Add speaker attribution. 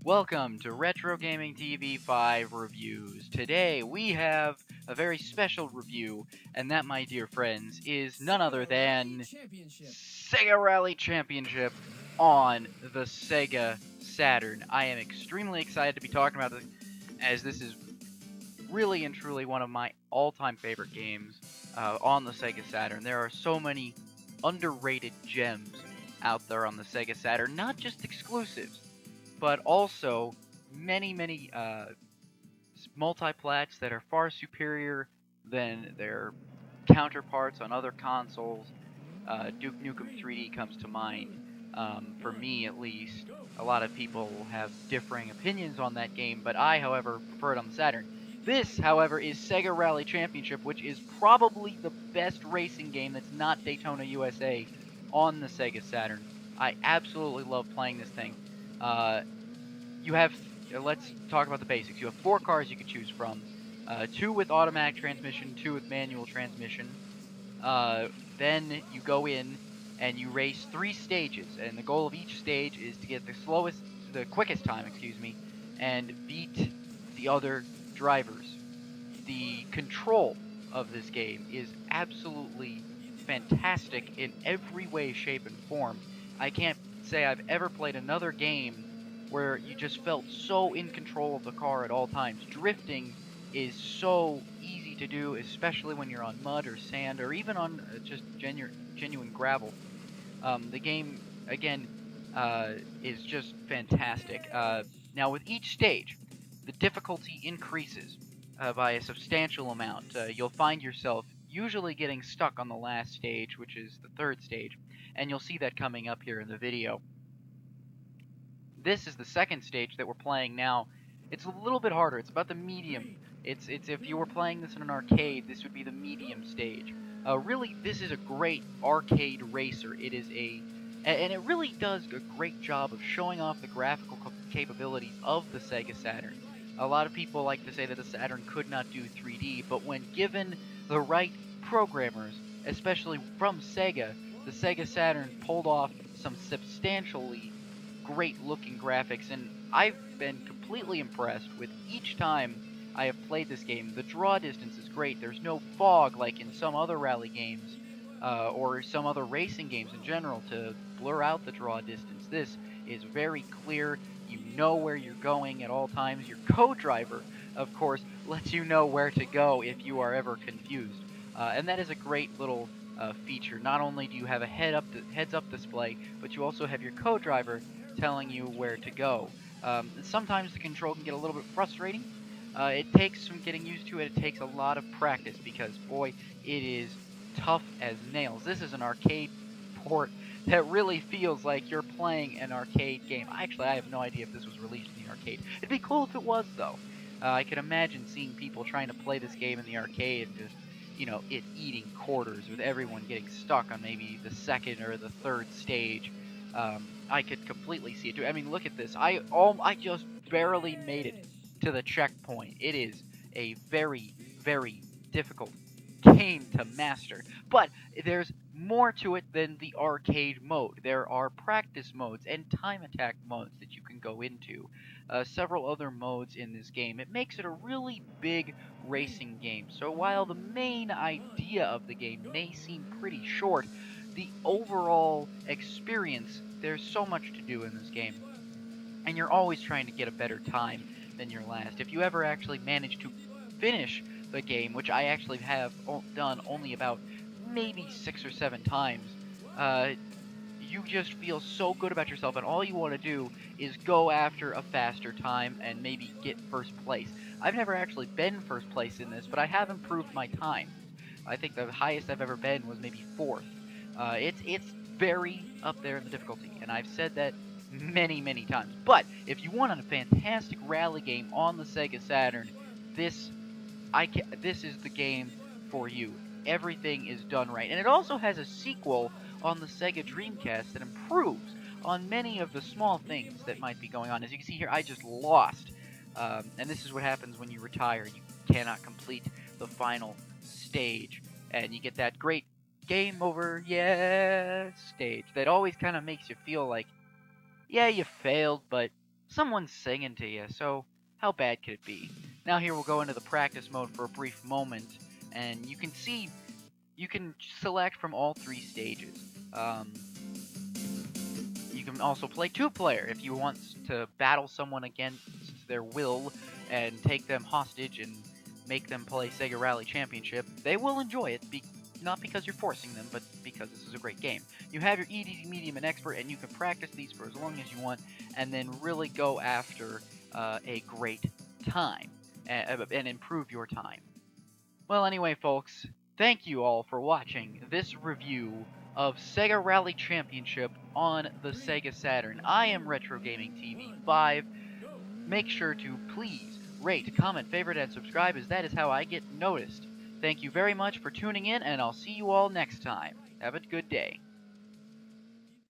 Speaker 1: Welcome to RetroGamingTV 5 Reviews. Today we have a very special review, and that, my dear friends, is none other than Sega Rally Championship on the Sega Saturn. I am extremely excited to be talking about this, as this is really and truly one of my all-time favorite games on the Sega Saturn. There are so many underrated gems out there on the Sega Saturn, not just exclusives, but also many multiplats that are far superior than their counterparts on other consoles. Duke Nukem 3D comes to mind. For me, at least, a lot of people have differing opinions on that game, but I, however, prefer it on the Saturn. This, however, is Sega Rally Championship, which is probably the best racing game that's not Daytona USA on the Sega Saturn. I absolutely love playing this thing. You have, let's talk about the basics. You have 4 cars you can choose from. 2 with automatic transmission, 2 with manual transmission. Then you go in and you race 3 stages, and the goal of each stage is to get the quickest time, and beat the other drivers. The control of this game is absolutely fantastic in every way, shape, and form. I can't say I've ever played another game where you just felt so in control of the car at all times. Drifting is so easy to do, especially when you're on mud or sand or even on just genuine gravel. The game, again, is just fantastic. Now, with each stage, the difficulty increases by a substantial amount. You'll find yourself usually getting stuck on the last stage, which is the 3rd stage, and you'll see that coming up here in the video. This is the 2nd stage that we're playing now. It's a little bit harder. It's about the medium. It's if you were playing this in an arcade, this would be the medium stage. Really, this is a great arcade racer. It is and it really does a great job of showing off the graphical capabilities of the Sega Saturn. A lot of people like to say that the Saturn could not do 3D, but when given the right programmers, especially from Sega, the Sega Saturn pulled off some substantially great looking graphics, and I've been completely impressed with each time I have played this game. The draw distance is great. There's no fog like in some other rally games or some other racing games in general to blur out the draw distance. This is very clear. You know where you're going at all times. Your co-driver, of course, lets you know where to go if you are ever confused. And that is a great little feature. Not only do you have a heads-up display, but you also have your co-driver telling you where to go. Sometimes the control can get a little bit frustrating. It takes some getting used to it. It takes a lot of practice because, boy, it is tough as nails. This is an arcade port that really feels like you're playing an arcade game. Actually, I have no idea if this was released in the arcade. It'd be cool if it was, though. I could imagine seeing people trying to play this game in the arcade and just, it eating quarters with everyone getting stuck on maybe the 2nd or the 3rd stage. I could completely see it too. I mean, look at this. I just barely made it to the checkpoint. It is a very, very difficult game to master. But there's more to it than the arcade mode. There are practice modes and time attack modes that you can go into. Several other modes in this game. It makes it a really big racing game. So while the main idea of the game may seem pretty short, the overall experience, there's so much to do in this game. And you're always trying to get a better time than your last. If you ever actually manage to finish the game, which I actually have done only about maybe 6 or 7 times, you just feel so good about yourself, and all you want to do is go after a faster time and maybe get first place. I've never actually been first place in this, but I have improved my time. I think the highest I've ever been was maybe 4th. It's very up there in the difficulty, and I've said that many times. But if you want a fantastic rally game on the Sega Saturn, this is the game for you. Everything is done right, and it also has a sequel on the Sega Dreamcast that improves on many of the small things that might be going on. As you can see here, I just lost, and this is what happens when you retire. You cannot complete the final stage, and you get that great game over, yeah, stage that always kind of makes you feel like, yeah, you failed, but someone's singing to you, so how bad could it be? Now here we'll go into the practice mode for a brief moment, and you can see, you can select from all 3 stages. You can also play 2-player if you want to battle someone against their will and take them hostage and make them play Sega Rally Championship. They will enjoy it, not because you're forcing them, but because this is a great game. You have your easy, medium, and expert, and you can practice these for as long as you want, and then really go after a great time and improve your time. Well, anyway, folks, thank you all for watching this review of Sega Rally Championship on the Sega Saturn. I am RetroGamingTV 5. Make sure to please rate, comment, favorite, and subscribe, as that is how I get noticed. Thank you very much for tuning in, and I'll see you all next time. Have a good day.